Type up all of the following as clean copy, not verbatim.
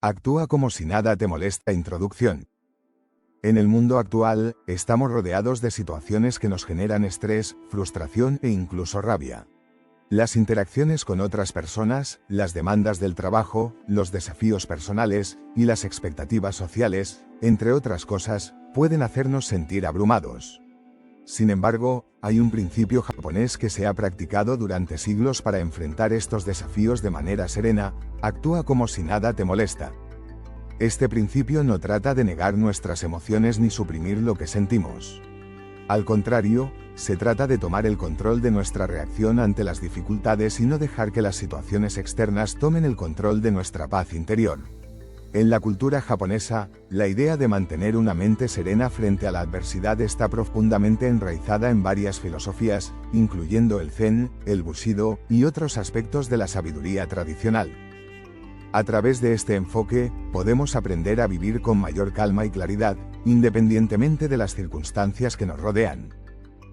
Actúa como si nada te molesta. Introducción. En el mundo actual, estamos rodeados de situaciones que nos generan estrés, frustración e incluso rabia. Las interacciones con otras personas, las demandas del trabajo, los desafíos personales y las expectativas sociales, entre otras cosas, pueden hacernos sentir abrumados. Sin embargo, hay un principio japonés que se ha practicado durante siglos para enfrentar estos desafíos de manera serena: actúa como si nada te molesta. Este principio no trata de negar nuestras emociones ni suprimir lo que sentimos. Al contrario, se trata de tomar el control de nuestra reacción ante las dificultades y no dejar que las situaciones externas tomen el control de nuestra paz interior. En la cultura japonesa, la idea de mantener una mente serena frente a la adversidad está profundamente enraizada en varias filosofías, incluyendo el Zen, el Bushido y otros aspectos de la sabiduría tradicional. A través de este enfoque, podemos aprender a vivir con mayor calma y claridad, independientemente de las circunstancias que nos rodean.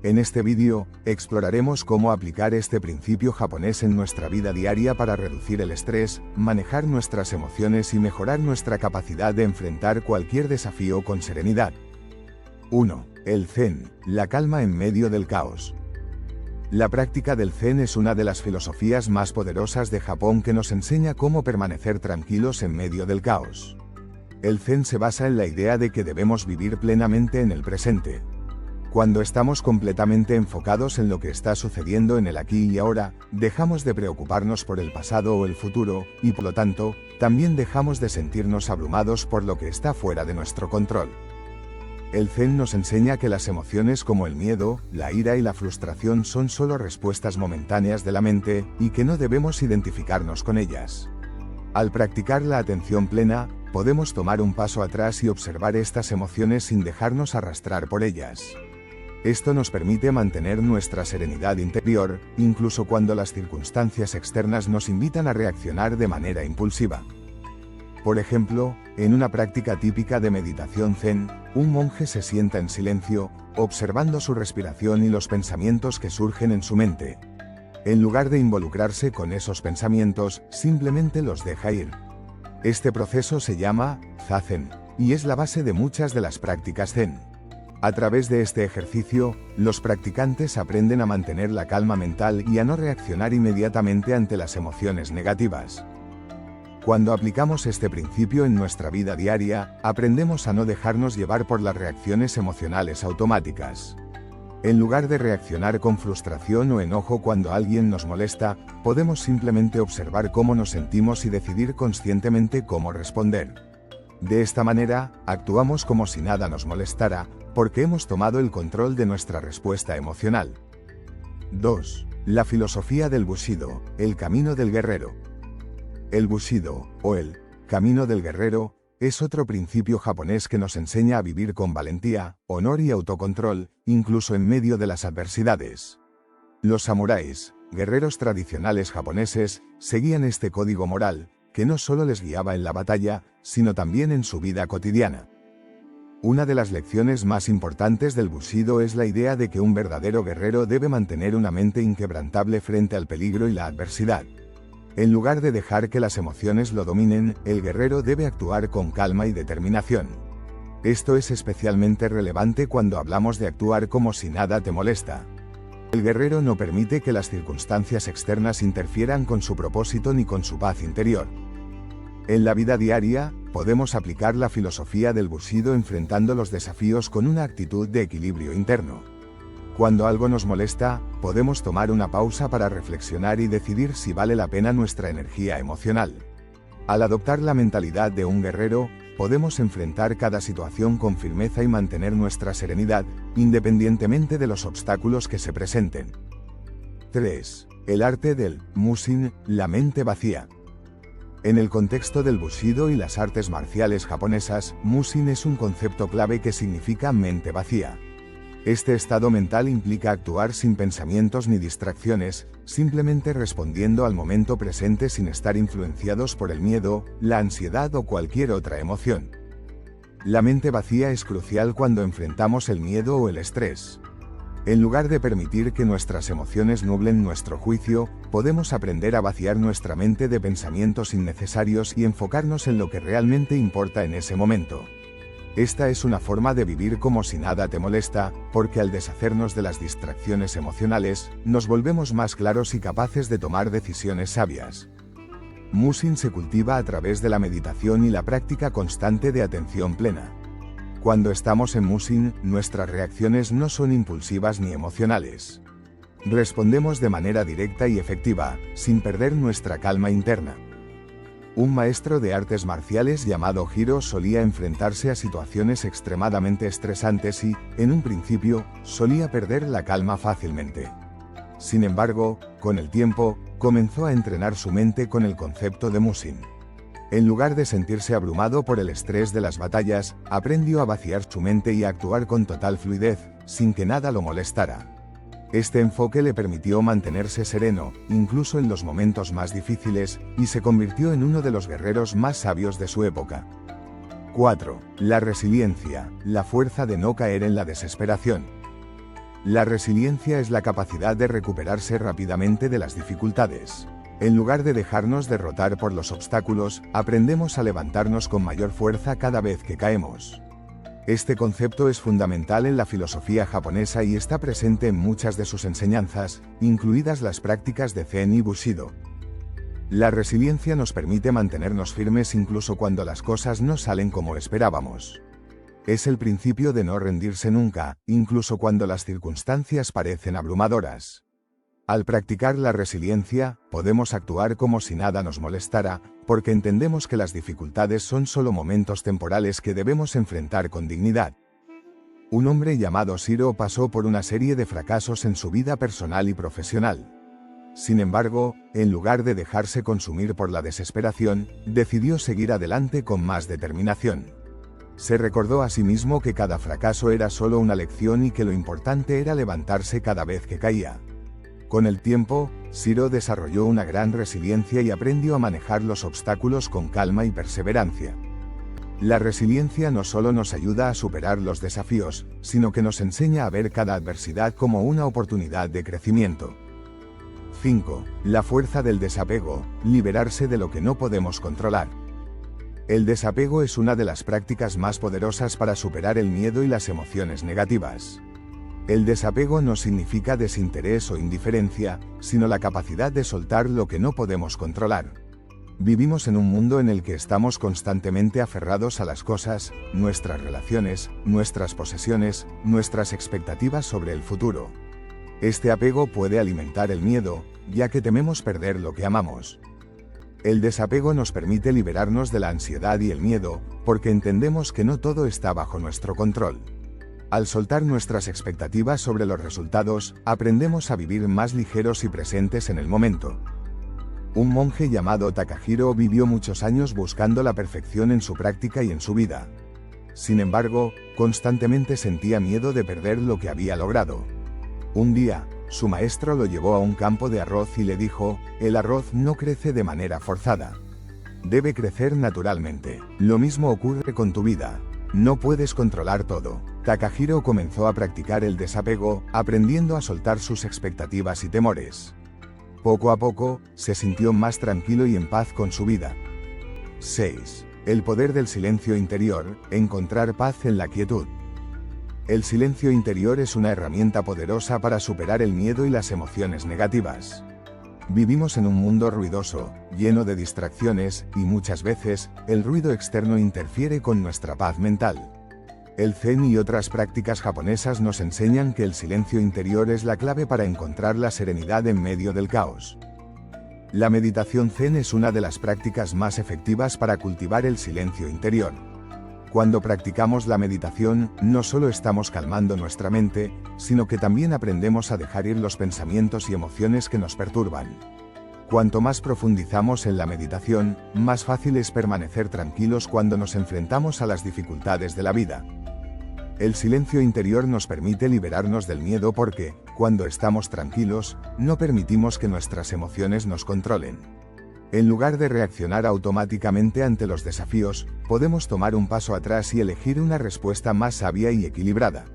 En este vídeo, exploraremos cómo aplicar este principio japonés en nuestra vida diaria para reducir el estrés, manejar nuestras emociones y mejorar nuestra capacidad de enfrentar cualquier desafío con serenidad. 1. El Zen, la calma en medio del caos. La práctica del Zen es una de las filosofías más poderosas de Japón que nos enseña cómo permanecer tranquilos en medio del caos. El Zen se basa en la idea de que debemos vivir plenamente en el presente. Cuando estamos completamente enfocados en lo que está sucediendo en el aquí y ahora, dejamos de preocuparnos por el pasado o el futuro, y por lo tanto, también dejamos de sentirnos abrumados por lo que está fuera de nuestro control. El Zen nos enseña que las emociones como el miedo, la ira y la frustración son solo respuestas momentáneas de la mente, y que no debemos identificarnos con ellas. Al practicar la atención plena, podemos tomar un paso atrás y observar estas emociones sin dejarnos arrastrar por ellas. Esto nos permite mantener nuestra serenidad interior, incluso cuando las circunstancias externas nos invitan a reaccionar de manera impulsiva. Por ejemplo, en una práctica típica de meditación Zen, un monje se sienta en silencio, observando su respiración y los pensamientos que surgen en su mente. En lugar de involucrarse con esos pensamientos, simplemente los deja ir. Este proceso se llama Zazen, y es la base de muchas de las prácticas Zen. A través de este ejercicio, los practicantes aprenden a mantener la calma mental y a no reaccionar inmediatamente ante las emociones negativas. Cuando aplicamos este principio en nuestra vida diaria, aprendemos a no dejarnos llevar por las reacciones emocionales automáticas. En lugar de reaccionar con frustración o enojo cuando alguien nos molesta, podemos simplemente observar cómo nos sentimos y decidir conscientemente cómo responder. De esta manera, actuamos como si nada nos molestara, porque hemos tomado el control de nuestra respuesta emocional. 2. La filosofía del Bushido, el camino del guerrero. El Bushido, o el camino del guerrero, es otro principio japonés que nos enseña a vivir con valentía, honor y autocontrol, incluso en medio de las adversidades. Los samuráis, guerreros tradicionales japoneses, seguían este código moral, que no solo les guiaba en la batalla, sino también en su vida cotidiana. Una de las lecciones más importantes del Bushido es la idea de que un verdadero guerrero debe mantener una mente inquebrantable frente al peligro y la adversidad. En lugar de dejar que las emociones lo dominen, el guerrero debe actuar con calma y determinación. Esto es especialmente relevante cuando hablamos de actuar como si nada te molesta. El guerrero no permite que las circunstancias externas interfieran con su propósito ni con su paz interior. En la vida diaria, podemos aplicar la filosofía del Bushido enfrentando los desafíos con una actitud de equilibrio interno. Cuando algo nos molesta, podemos tomar una pausa para reflexionar y decidir si vale la pena nuestra energía emocional. Al adoptar la mentalidad de un guerrero, podemos enfrentar cada situación con firmeza y mantener nuestra serenidad, independientemente de los obstáculos que se presenten. 3. El arte del Mushin, la mente vacía. En el contexto del Bushido y las artes marciales japonesas, Mushin es un concepto clave que significa mente vacía. Este estado mental implica actuar sin pensamientos ni distracciones, simplemente respondiendo al momento presente sin estar influenciados por el miedo, la ansiedad o cualquier otra emoción. La mente vacía es crucial cuando enfrentamos el miedo o el estrés. En lugar de permitir que nuestras emociones nublen nuestro juicio, podemos aprender a vaciar nuestra mente de pensamientos innecesarios y enfocarnos en lo que realmente importa en ese momento. Esta es una forma de vivir como si nada te molesta, porque al deshacernos de las distracciones emocionales, nos volvemos más claros y capaces de tomar decisiones sabias. Musin se cultiva a través de la meditación y la práctica constante de atención plena. Cuando estamos en Musin, nuestras reacciones no son impulsivas ni emocionales. Respondemos de manera directa y efectiva, sin perder nuestra calma interna. Un maestro de artes marciales llamado Hiro solía enfrentarse a situaciones extremadamente estresantes y, en un principio, solía perder la calma fácilmente. Sin embargo, con el tiempo, comenzó a entrenar su mente con el concepto de Musin. En lugar de sentirse abrumado por el estrés de las batallas, aprendió a vaciar su mente y a actuar con total fluidez, sin que nada lo molestara. Este enfoque le permitió mantenerse sereno, incluso en los momentos más difíciles, y se convirtió en uno de los guerreros más sabios de su época. 4. La resiliencia, la fuerza de no caer en la desesperación. La resiliencia es la capacidad de recuperarse rápidamente de las dificultades. En lugar de dejarnos derrotar por los obstáculos, aprendemos a levantarnos con mayor fuerza cada vez que caemos. Este concepto es fundamental en la filosofía japonesa y está presente en muchas de sus enseñanzas, incluidas las prácticas de Zen y Bushido. La resiliencia nos permite mantenernos firmes incluso cuando las cosas no salen como esperábamos. Es el principio de no rendirse nunca, incluso cuando las circunstancias parecen abrumadoras. Al practicar la resiliencia, podemos actuar como si nada nos molestara, porque entendemos que las dificultades son solo momentos temporales que debemos enfrentar con dignidad. Un hombre llamado Shiro pasó por una serie de fracasos en su vida personal y profesional. Sin embargo, en lugar de dejarse consumir por la desesperación, decidió seguir adelante con más determinación. Se recordó a sí mismo que cada fracaso era solo una lección y que lo importante era levantarse cada vez que caía. Con el tiempo, Shiro desarrolló una gran resiliencia y aprendió a manejar los obstáculos con calma y perseverancia. La resiliencia no solo nos ayuda a superar los desafíos, sino que nos enseña a ver cada adversidad como una oportunidad de crecimiento. 5. La fuerza del desapego, liberarse de lo que no podemos controlar. El desapego es una de las prácticas más poderosas para superar el miedo y las emociones negativas. El desapego no significa desinterés o indiferencia, sino la capacidad de soltar lo que no podemos controlar. Vivimos en un mundo en el que estamos constantemente aferrados a las cosas, nuestras relaciones, nuestras posesiones, nuestras expectativas sobre el futuro. Este apego puede alimentar el miedo, ya que tememos perder lo que amamos. El desapego nos permite liberarnos de la ansiedad y el miedo, porque entendemos que no todo está bajo nuestro control. Al soltar nuestras expectativas sobre los resultados, aprendemos a vivir más ligeros y presentes en el momento. Un monje llamado Takahiro vivió muchos años buscando la perfección en su práctica y en su vida. Sin embargo, constantemente sentía miedo de perder lo que había logrado. Un día, su maestro lo llevó a un campo de arroz y le dijo: "El arroz no crece de manera forzada. Debe crecer naturalmente. Lo mismo ocurre con tu vida. No puedes controlar todo". Takahiro comenzó a practicar el desapego, aprendiendo a soltar sus expectativas y temores. Poco a poco, se sintió más tranquilo y en paz con su vida. 6. El poder del silencio interior, encontrar paz en la quietud. El silencio interior es una herramienta poderosa para superar el miedo y las emociones negativas. Vivimos en un mundo ruidoso, lleno de distracciones, y muchas veces, el ruido externo interfiere con nuestra paz mental. El Zen y otras prácticas japonesas nos enseñan que el silencio interior es la clave para encontrar la serenidad en medio del caos. La meditación Zen es una de las prácticas más efectivas para cultivar el silencio interior. Cuando practicamos la meditación, no solo estamos calmando nuestra mente, sino que también aprendemos a dejar ir los pensamientos y emociones que nos perturban. Cuanto más profundizamos en la meditación, más fácil es permanecer tranquilos cuando nos enfrentamos a las dificultades de la vida. El silencio interior nos permite liberarnos del miedo porque, cuando estamos tranquilos, no permitimos que nuestras emociones nos controlen. En lugar de reaccionar automáticamente ante los desafíos, podemos tomar un paso atrás y elegir una respuesta más sabia y equilibrada.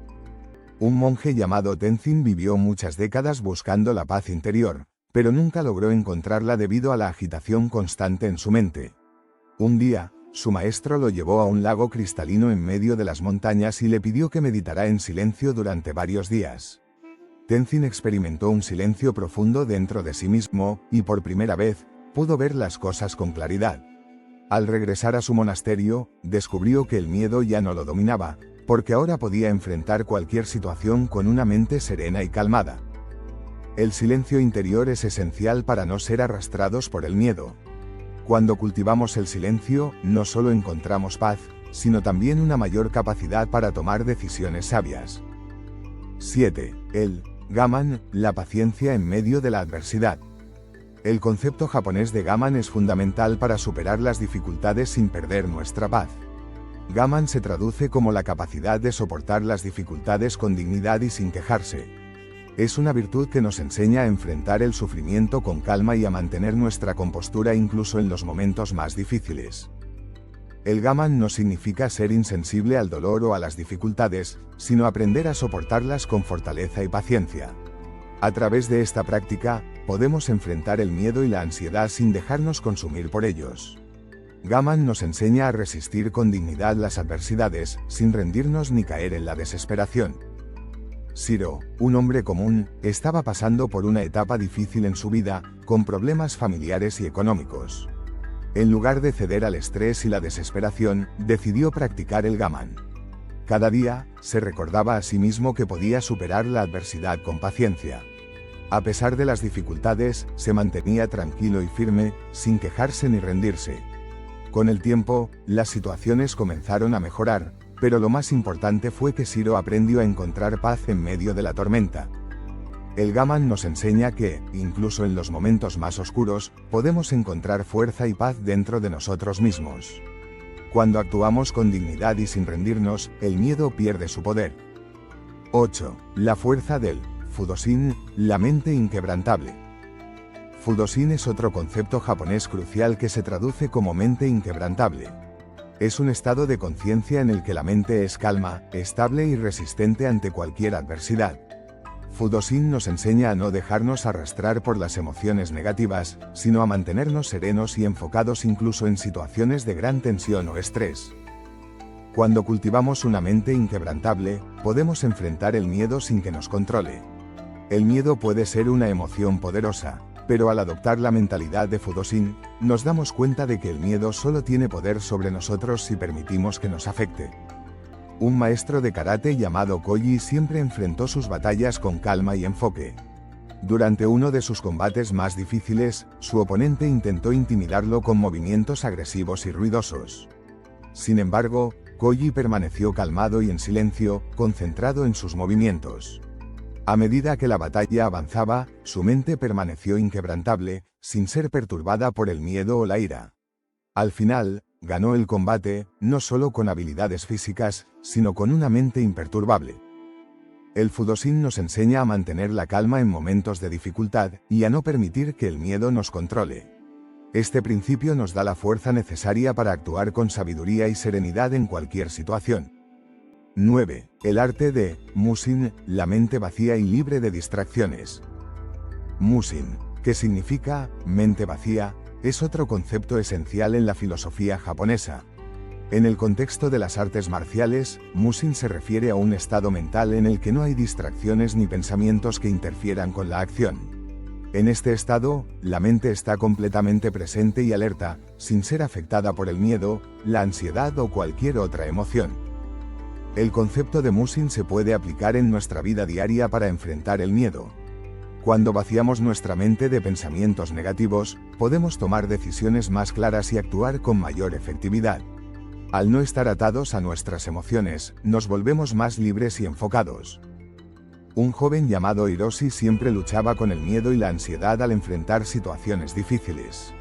Un monje llamado Tenzin vivió muchas décadas buscando la paz interior, pero nunca logró encontrarla debido a la agitación constante en su mente. Un día, su maestro lo llevó a un lago cristalino en medio de las montañas y le pidió que meditara en silencio durante varios días. Tenzin experimentó un silencio profundo dentro de sí mismo, y por primera vez, pudo ver las cosas con claridad. Al regresar a su monasterio, descubrió que el miedo ya no lo dominaba, porque ahora podía enfrentar cualquier situación con una mente serena y calmada. El silencio interior es esencial para no ser arrastrados por el miedo. Cuando cultivamos el silencio, no solo encontramos paz, sino también una mayor capacidad para tomar decisiones sabias. 7. El Gaman, la paciencia en medio de la adversidad. El concepto japonés de Gaman es fundamental para superar las dificultades sin perder nuestra paz. Gaman se traduce como la capacidad de soportar las dificultades con dignidad y sin quejarse. Es una virtud que nos enseña a enfrentar el sufrimiento con calma y a mantener nuestra compostura incluso en los momentos más difíciles. El Gaman no significa ser insensible al dolor o a las dificultades, sino aprender a soportarlas con fortaleza y paciencia. A través de esta práctica, podemos enfrentar el miedo y la ansiedad sin dejarnos consumir por ellos. Gaman nos enseña a resistir con dignidad las adversidades, sin rendirnos ni caer en la desesperación. Shiro, un hombre común, estaba pasando por una etapa difícil en su vida, con problemas familiares y económicos. En lugar de ceder al estrés y la desesperación, decidió practicar el Gaman. Cada día, se recordaba a sí mismo que podía superar la adversidad con paciencia. A pesar de las dificultades, se mantenía tranquilo y firme, sin quejarse ni rendirse. Con el tiempo, las situaciones comenzaron a mejorar, pero lo más importante fue que Shiro aprendió a encontrar paz en medio de la tormenta. El Gaman nos enseña que, incluso en los momentos más oscuros, podemos encontrar fuerza y paz dentro de nosotros mismos. Cuando actuamos con dignidad y sin rendirnos, el miedo pierde su poder. 8. La fuerza del Fudoshin, la mente inquebrantable. Fudoshin es otro concepto japonés crucial que se traduce como mente inquebrantable. Es un estado de conciencia en el que la mente es calma, estable y resistente ante cualquier adversidad. Fudoshin nos enseña a no dejarnos arrastrar por las emociones negativas, sino a mantenernos serenos y enfocados incluso en situaciones de gran tensión o estrés. Cuando cultivamos una mente inquebrantable, podemos enfrentar el miedo sin que nos controle. El miedo puede ser una emoción poderosa, pero al adoptar la mentalidad de Fudoshin, nos damos cuenta de que el miedo solo tiene poder sobre nosotros si permitimos que nos afecte. Un maestro de karate llamado Koji siempre enfrentó sus batallas con calma y enfoque. Durante uno de sus combates más difíciles, su oponente intentó intimidarlo con movimientos agresivos y ruidosos. Sin embargo, Koji permaneció calmado y en silencio, concentrado en sus movimientos. A medida que la batalla avanzaba, su mente permaneció inquebrantable, sin ser perturbada por el miedo o la ira. Al final, ganó el combate, no solo con habilidades físicas, sino con una mente imperturbable. El Fudoshin nos enseña a mantener la calma en momentos de dificultad, y a no permitir que el miedo nos controle. Este principio nos da la fuerza necesaria para actuar con sabiduría y serenidad en cualquier situación. 9. El arte de Mushin, la mente vacía y libre de distracciones. Mushin, que significa mente vacía, es otro concepto esencial en la filosofía japonesa. En el contexto de las artes marciales, Mushin se refiere a un estado mental en el que no hay distracciones ni pensamientos que interfieran con la acción. En este estado, la mente está completamente presente y alerta, sin ser afectada por el miedo, la ansiedad o cualquier otra emoción. El concepto de Mushin se puede aplicar en nuestra vida diaria para enfrentar el miedo. Cuando vaciamos nuestra mente de pensamientos negativos, podemos tomar decisiones más claras y actuar con mayor efectividad. Al no estar atados a nuestras emociones, nos volvemos más libres y enfocados. Un joven llamado Hiroshi siempre luchaba con el miedo y la ansiedad al enfrentar situaciones difíciles.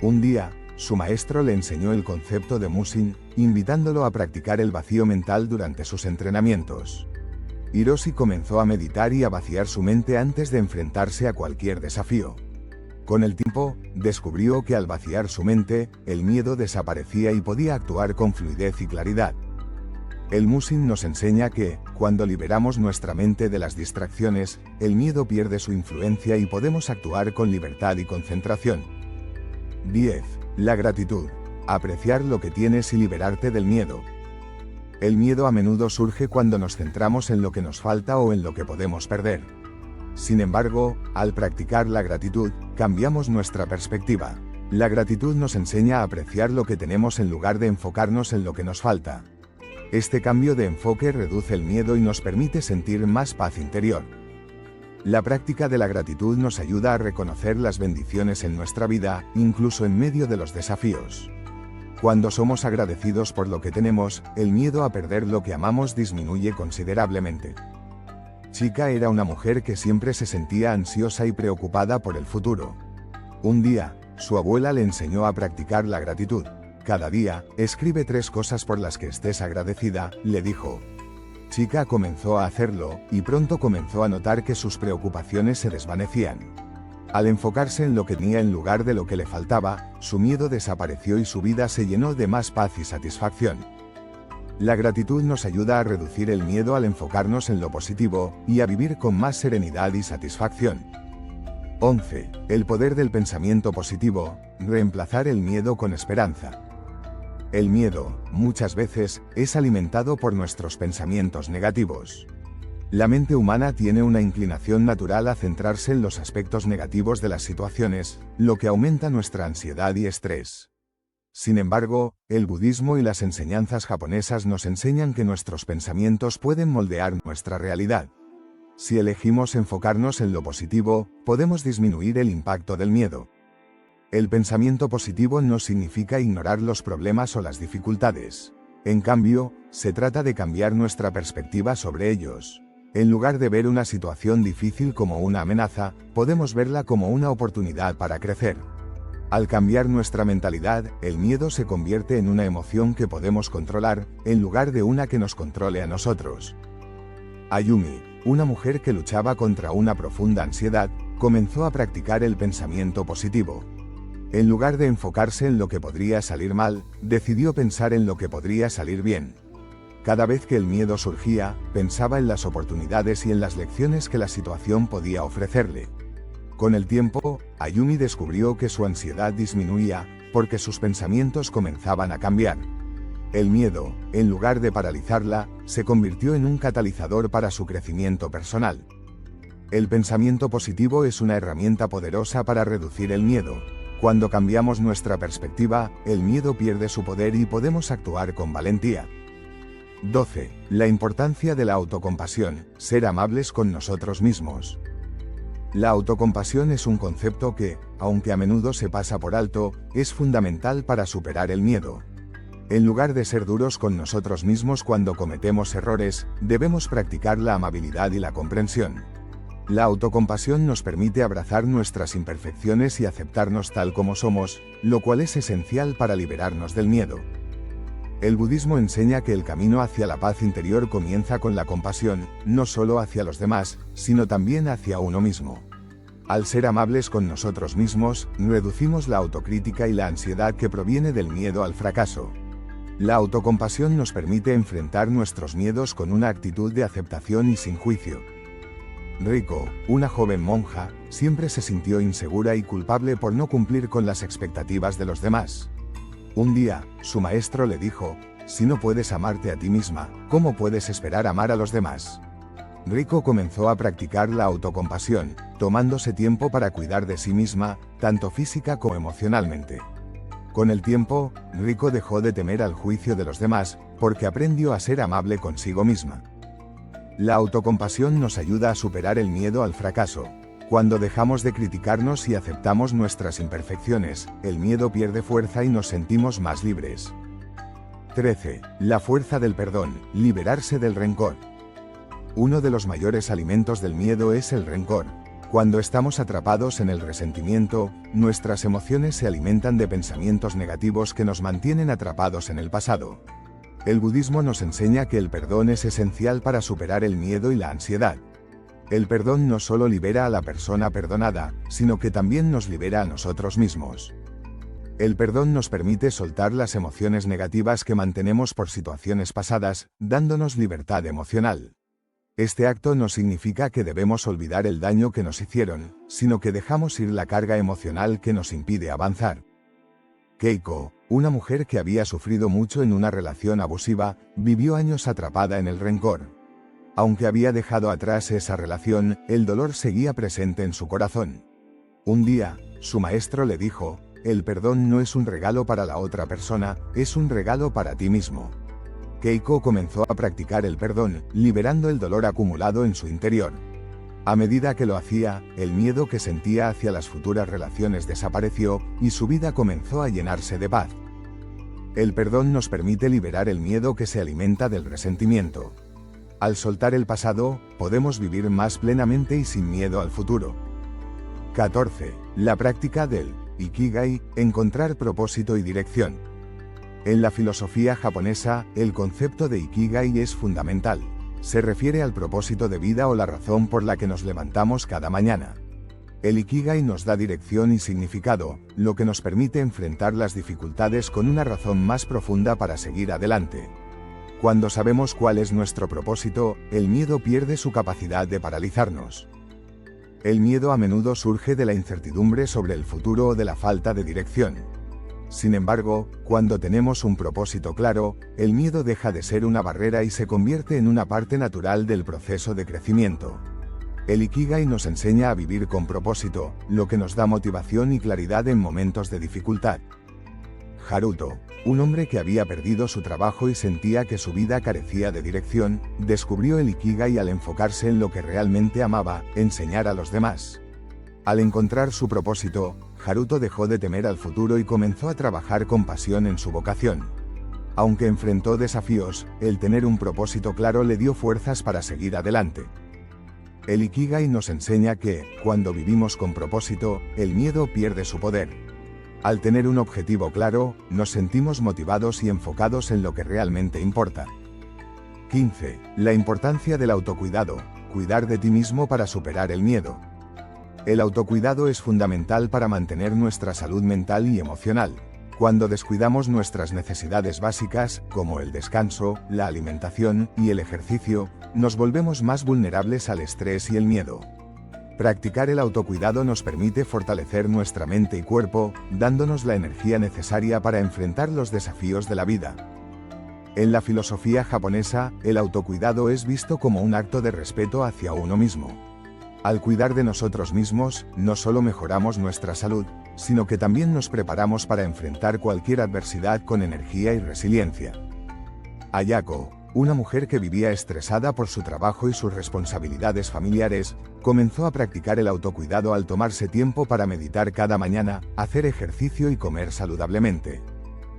Un día, su maestro le enseñó el concepto de Mushin, invitándolo a practicar el vacío mental durante sus entrenamientos. Hiroshi comenzó a meditar y a vaciar su mente antes de enfrentarse a cualquier desafío. Con el tiempo, descubrió que al vaciar su mente, el miedo desaparecía y podía actuar con fluidez y claridad. El Musin nos enseña que, cuando liberamos nuestra mente de las distracciones, el miedo pierde su influencia y podemos actuar con libertad y concentración. 10. La gratitud. Apreciar lo que tienes y liberarte del miedo. El miedo a menudo surge cuando nos centramos en lo que nos falta o en lo que podemos perder. Sin embargo, al practicar la gratitud, cambiamos nuestra perspectiva. La gratitud nos enseña a apreciar lo que tenemos en lugar de enfocarnos en lo que nos falta. Este cambio de enfoque reduce el miedo y nos permite sentir más paz interior. La práctica de la gratitud nos ayuda a reconocer las bendiciones en nuestra vida, incluso en medio de los desafíos. Cuando somos agradecidos por lo que tenemos, el miedo a perder lo que amamos disminuye considerablemente. Chica era una mujer que siempre se sentía ansiosa y preocupada por el futuro. Un día, su abuela le enseñó a practicar la gratitud. Cada día, escribe 3 cosas por las que estés agradecida, le dijo. Chica comenzó a hacerlo, y pronto comenzó a notar que sus preocupaciones se desvanecían. Al enfocarse en lo que tenía en lugar de lo que le faltaba, su miedo desapareció y su vida se llenó de más paz y satisfacción. La gratitud nos ayuda a reducir el miedo al enfocarnos en lo positivo, y a vivir con más serenidad y satisfacción. 11. El poder del pensamiento positivo. Reemplazar el miedo con esperanza. El miedo, muchas veces, es alimentado por nuestros pensamientos negativos. La mente humana tiene una inclinación natural a centrarse en los aspectos negativos de las situaciones, lo que aumenta nuestra ansiedad y estrés. Sin embargo, el budismo y las enseñanzas japonesas nos enseñan que nuestros pensamientos pueden moldear nuestra realidad. Si elegimos enfocarnos en lo positivo, podemos disminuir el impacto del miedo. El pensamiento positivo no significa ignorar los problemas o las dificultades. En cambio, se trata de cambiar nuestra perspectiva sobre ellos. En lugar de ver una situación difícil como una amenaza, podemos verla como una oportunidad para crecer. Al cambiar nuestra mentalidad, el miedo se convierte en una emoción que podemos controlar, en lugar de una que nos controle a nosotros. Ayumi, una mujer que luchaba contra una profunda ansiedad, comenzó a practicar el pensamiento positivo. En lugar de enfocarse en lo que podría salir mal, decidió pensar en lo que podría salir bien. Cada vez que el miedo surgía, pensaba en las oportunidades y en las lecciones que la situación podía ofrecerle. Con el tiempo, Ayumi descubrió que su ansiedad disminuía, porque sus pensamientos comenzaban a cambiar. El miedo, en lugar de paralizarla, se convirtió en un catalizador para su crecimiento personal. El pensamiento positivo es una herramienta poderosa para reducir el miedo. Cuando cambiamos nuestra perspectiva, el miedo pierde su poder y podemos actuar con valentía. 12. La importancia de la autocompasión. Ser amables con nosotros mismos. La autocompasión es un concepto que, aunque a menudo se pasa por alto, es fundamental para superar el miedo. En lugar de ser duros con nosotros mismos cuando cometemos errores, debemos practicar la amabilidad y la comprensión. La autocompasión nos permite abrazar nuestras imperfecciones y aceptarnos tal como somos, lo cual es esencial para liberarnos del miedo. El budismo enseña que el camino hacia la paz interior comienza con la compasión, no solo hacia los demás, sino también hacia uno mismo. Al ser amables con nosotros mismos, reducimos la autocrítica y la ansiedad que proviene del miedo al fracaso. La autocompasión nos permite enfrentar nuestros miedos con una actitud de aceptación y sin juicio. Riko, una joven monja, siempre se sintió insegura y culpable por no cumplir con las expectativas de los demás. Un día, su maestro le dijo, si no puedes amarte a ti misma, ¿cómo puedes esperar amar a los demás? Riko comenzó a practicar la autocompasión, tomándose tiempo para cuidar de sí misma, tanto física como emocionalmente. Con el tiempo, Riko dejó de temer al juicio de los demás, porque aprendió a ser amable consigo misma. La autocompasión nos ayuda a superar el miedo al fracaso. Cuando dejamos de criticarnos y aceptamos nuestras imperfecciones, el miedo pierde fuerza y nos sentimos más libres. 13. La fuerza del perdón. Liberarse del rencor. Uno de los mayores alimentos del miedo es el rencor. Cuando estamos atrapados en el resentimiento, nuestras emociones se alimentan de pensamientos negativos que nos mantienen atrapados en el pasado. El budismo nos enseña que el perdón es esencial para superar el miedo y la ansiedad. El perdón no solo libera a la persona perdonada, sino que también nos libera a nosotros mismos. El perdón nos permite soltar las emociones negativas que mantenemos por situaciones pasadas, dándonos libertad emocional. Este acto no significa que debemos olvidar el daño que nos hicieron, sino que dejamos ir la carga emocional que nos impide avanzar. Keiko, una mujer que había sufrido mucho en una relación abusiva, vivió años atrapada en el rencor. Aunque había dejado atrás esa relación, el dolor seguía presente en su corazón. Un día, su maestro le dijo: el perdón no es un regalo para la otra persona, es un regalo para ti mismo. Keiko comenzó a practicar el perdón, liberando el dolor acumulado en su interior. A medida que lo hacía, el miedo que sentía hacia las futuras relaciones desapareció, y su vida comenzó a llenarse de paz. El perdón nos permite liberar el miedo que se alimenta del resentimiento. Al soltar el pasado, podemos vivir más plenamente y sin miedo al futuro. 14. La práctica del Ikigai, encontrar propósito y dirección. En la filosofía japonesa, el concepto de Ikigai es fundamental. Se refiere al propósito de vida o la razón por la que nos levantamos cada mañana. El Ikigai nos da dirección y significado, lo que nos permite enfrentar las dificultades con una razón más profunda para seguir adelante. Cuando sabemos cuál es nuestro propósito, el miedo pierde su capacidad de paralizarnos. El miedo a menudo surge de la incertidumbre sobre el futuro o de la falta de dirección. Sin embargo, cuando tenemos un propósito claro, el miedo deja de ser una barrera y se convierte en una parte natural del proceso de crecimiento. El Ikigai nos enseña a vivir con propósito, lo que nos da motivación y claridad en momentos de dificultad. Haruto, un hombre que había perdido su trabajo y sentía que su vida carecía de dirección, descubrió el Ikigai al enfocarse en lo que realmente amaba: enseñar a los demás. Al encontrar su propósito, Haruto dejó de temer al futuro y comenzó a trabajar con pasión en su vocación. Aunque enfrentó desafíos, el tener un propósito claro le dio fuerzas para seguir adelante. El Ikigai nos enseña que, cuando vivimos con propósito, el miedo pierde su poder. Al tener un objetivo claro, nos sentimos motivados y enfocados en lo que realmente importa. 15. La importancia del autocuidado, cuidar de ti mismo para superar el miedo. El autocuidado es fundamental para mantener nuestra salud mental y emocional. Cuando descuidamos nuestras necesidades básicas, como el descanso, la alimentación y el ejercicio, nos volvemos más vulnerables al estrés y el miedo. Practicar el autocuidado nos permite fortalecer nuestra mente y cuerpo, dándonos la energía necesaria para enfrentar los desafíos de la vida. En la filosofía japonesa, el autocuidado es visto como un acto de respeto hacia uno mismo. Al cuidar de nosotros mismos, no solo mejoramos nuestra salud, sino que también nos preparamos para enfrentar cualquier adversidad con energía y resiliencia. Ayako, una mujer que vivía estresada por su trabajo y sus responsabilidades familiares, comenzó a practicar el autocuidado al tomarse tiempo para meditar cada mañana, hacer ejercicio y comer saludablemente.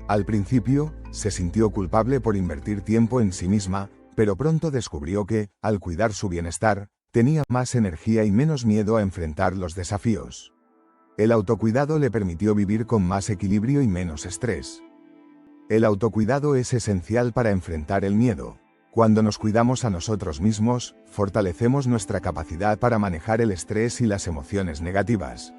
Al principio, se sintió culpable por invertir tiempo en sí misma, pero pronto descubrió que, al cuidar su bienestar, tenía más energía y menos miedo a enfrentar los desafíos. El autocuidado le permitió vivir con más equilibrio y menos estrés. El autocuidado es esencial para enfrentar el miedo. Cuando nos cuidamos a nosotros mismos, fortalecemos nuestra capacidad para manejar el estrés y las emociones negativas.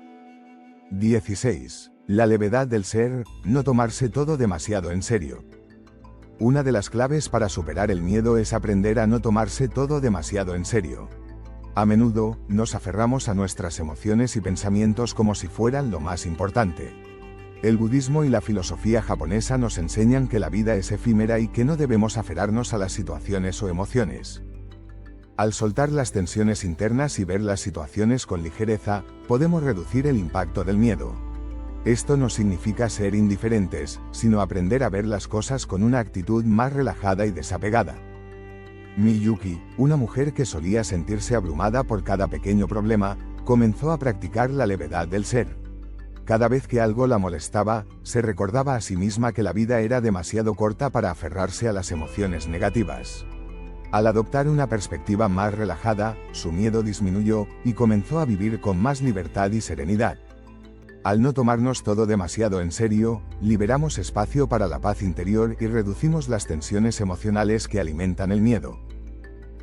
16. La levedad del ser, no tomarse todo demasiado en serio. Una de las claves para superar el miedo es aprender a no tomarse todo demasiado en serio. A menudo, nos aferramos a nuestras emociones y pensamientos como si fueran lo más importante. El budismo y la filosofía japonesa nos enseñan que la vida es efímera y que no debemos aferrarnos a las situaciones o emociones. Al soltar las tensiones internas y ver las situaciones con ligereza, podemos reducir el impacto del miedo. Esto no significa ser indiferentes, sino aprender a ver las cosas con una actitud más relajada y desapegada. Miyuki, una mujer que solía sentirse abrumada por cada pequeño problema, comenzó a practicar la levedad del ser. Cada vez que algo la molestaba, se recordaba a sí misma que la vida era demasiado corta para aferrarse a las emociones negativas. Al adoptar una perspectiva más relajada, su miedo disminuyó y comenzó a vivir con más libertad y serenidad. Al no tomarnos todo demasiado en serio, liberamos espacio para la paz interior y reducimos las tensiones emocionales que alimentan el miedo.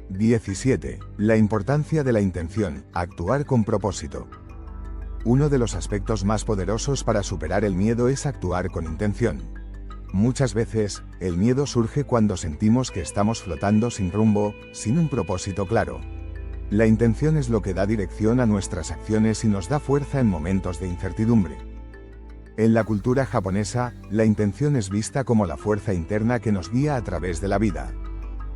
17. La importancia de la intención, actuar con propósito. Uno de los aspectos más poderosos para superar el miedo es actuar con intención. Muchas veces, el miedo surge cuando sentimos que estamos flotando sin rumbo, sin un propósito claro. La intención es lo que da dirección a nuestras acciones y nos da fuerza en momentos de incertidumbre. En la cultura japonesa, la intención es vista como la fuerza interna que nos guía a través de la vida.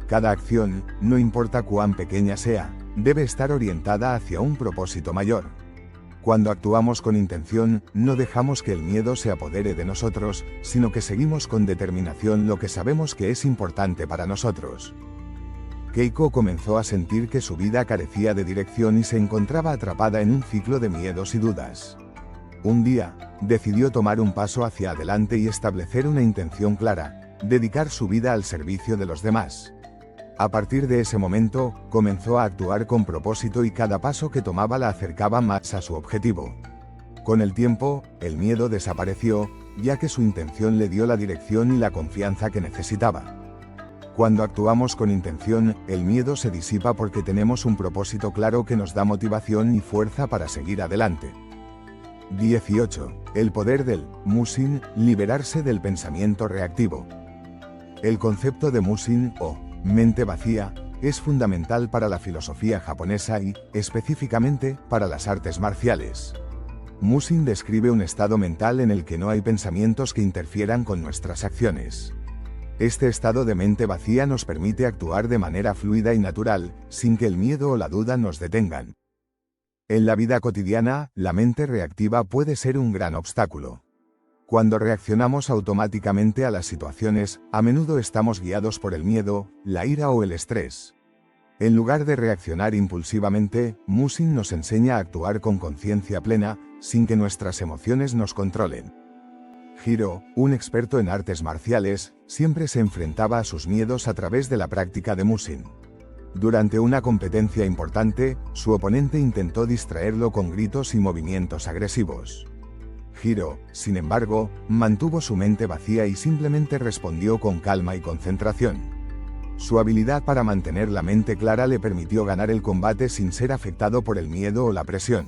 Cada acción, no importa cuán pequeña sea, debe estar orientada hacia un propósito mayor. Cuando actuamos con intención, no dejamos que el miedo se apodere de nosotros, sino que seguimos con determinación lo que sabemos que es importante para nosotros. Keiko comenzó a sentir que su vida carecía de dirección y se encontraba atrapada en un ciclo de miedos y dudas. Un día, decidió tomar un paso hacia adelante y establecer una intención clara: dedicar su vida al servicio de los demás. A partir de ese momento, comenzó a actuar con propósito y cada paso que tomaba la acercaba más a su objetivo. Con el tiempo, el miedo desapareció, ya que su intención le dio la dirección y la confianza que necesitaba. Cuando actuamos con intención, el miedo se disipa porque tenemos un propósito claro que nos da motivación y fuerza para seguir adelante. 18. El poder del Mushin, liberarse del pensamiento reactivo. El concepto de Mushin, o mente vacía, es fundamental para la filosofía japonesa y, específicamente, para las artes marciales. Mushin describe un estado mental en el que no hay pensamientos que interfieran con nuestras acciones. Este estado de mente vacía nos permite actuar de manera fluida y natural, sin que el miedo o la duda nos detengan. En la vida cotidiana, la mente reactiva puede ser un gran obstáculo. Cuando reaccionamos automáticamente a las situaciones, a menudo estamos guiados por el miedo, la ira o el estrés. En lugar de reaccionar impulsivamente, Mushin nos enseña a actuar con conciencia plena, sin que nuestras emociones nos controlen. Hiro, un experto en artes marciales, siempre se enfrentaba a sus miedos a través de la práctica de Mushin. Durante una competencia importante, su oponente intentó distraerlo con gritos y movimientos agresivos. Hiro, sin embargo, mantuvo su mente vacía y simplemente respondió con calma y concentración. Su habilidad para mantener la mente clara le permitió ganar el combate sin ser afectado por el miedo o la presión.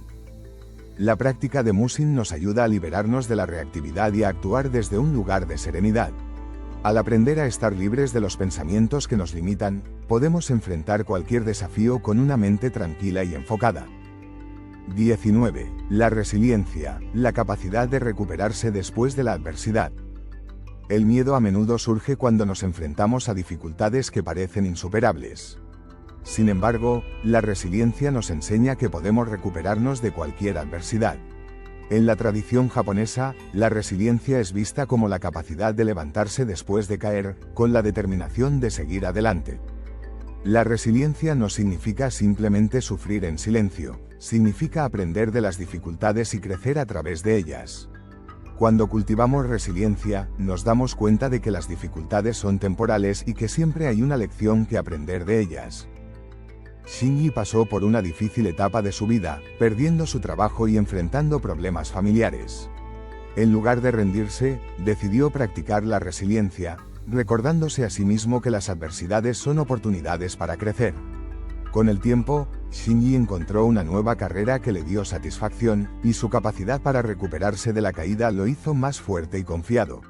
La práctica de Mushin nos ayuda a liberarnos de la reactividad y a actuar desde un lugar de serenidad. Al aprender a estar libres de los pensamientos que nos limitan, podemos enfrentar cualquier desafío con una mente tranquila y enfocada. 19. La resiliencia, la capacidad de recuperarse después de la adversidad. El miedo a menudo surge cuando nos enfrentamos a dificultades que parecen insuperables. Sin embargo, la resiliencia nos enseña que podemos recuperarnos de cualquier adversidad. En la tradición japonesa, la resiliencia es vista como la capacidad de levantarse después de caer, con la determinación de seguir adelante. La resiliencia no significa simplemente sufrir en silencio, significa aprender de las dificultades y crecer a través de ellas. Cuando cultivamos resiliencia, nos damos cuenta de que las dificultades son temporales y que siempre hay una lección que aprender de ellas. Shinji pasó por una difícil etapa de su vida, perdiendo su trabajo y enfrentando problemas familiares. En lugar de rendirse, decidió practicar la resiliencia, recordándose a sí mismo que las adversidades son oportunidades para crecer. Con el tiempo, Shinji encontró una nueva carrera que le dio satisfacción, y su capacidad para recuperarse de la caída lo hizo más fuerte y confiado.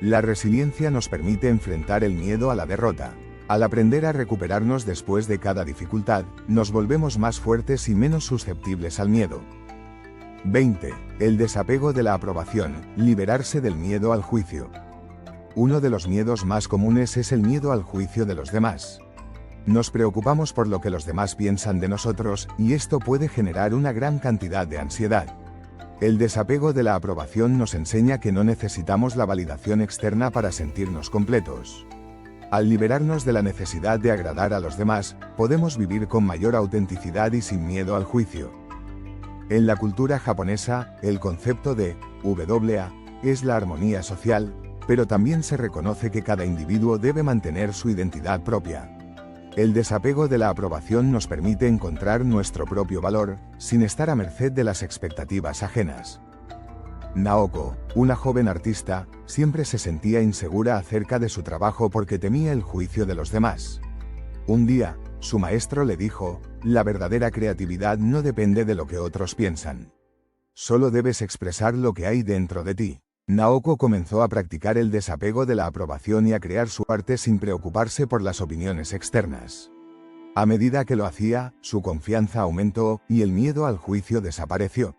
La resiliencia nos permite enfrentar el miedo a la derrota. Al aprender a recuperarnos después de cada dificultad, nos volvemos más fuertes y menos susceptibles al miedo. 20. El desapego de la aprobación, liberarse del miedo al juicio. Uno de los miedos más comunes es el miedo al juicio de los demás. Nos preocupamos por lo que los demás piensan de nosotros, y esto puede generar una gran cantidad de ansiedad. El desapego de la aprobación nos enseña que no necesitamos la validación externa para sentirnos completos. Al liberarnos de la necesidad de agradar a los demás, podemos vivir con mayor autenticidad y sin miedo al juicio. En la cultura japonesa, el concepto de WA es la armonía social, pero también se reconoce que cada individuo debe mantener su identidad propia. El desapego de la aprobación nos permite encontrar nuestro propio valor, sin estar a merced de las expectativas ajenas. Naoko, una joven artista, siempre se sentía insegura acerca de su trabajo porque temía el juicio de los demás. Un día, su maestro le dijo: la verdadera creatividad no depende de lo que otros piensan. Solo debes expresar lo que hay dentro de ti. Naoko comenzó a practicar el desapego de la aprobación y a crear su arte sin preocuparse por las opiniones externas. A medida que lo hacía, su confianza aumentó y el miedo al juicio desapareció.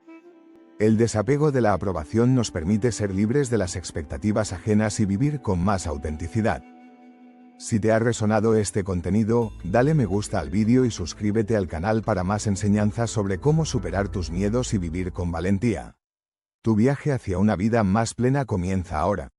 El desapego de la aprobación nos permite ser libres de las expectativas ajenas y vivir con más autenticidad. Si te ha resonado este contenido, dale me gusta al vídeo y suscríbete al canal para más enseñanzas sobre cómo superar tus miedos y vivir con valentía. Tu viaje hacia una vida más plena comienza ahora.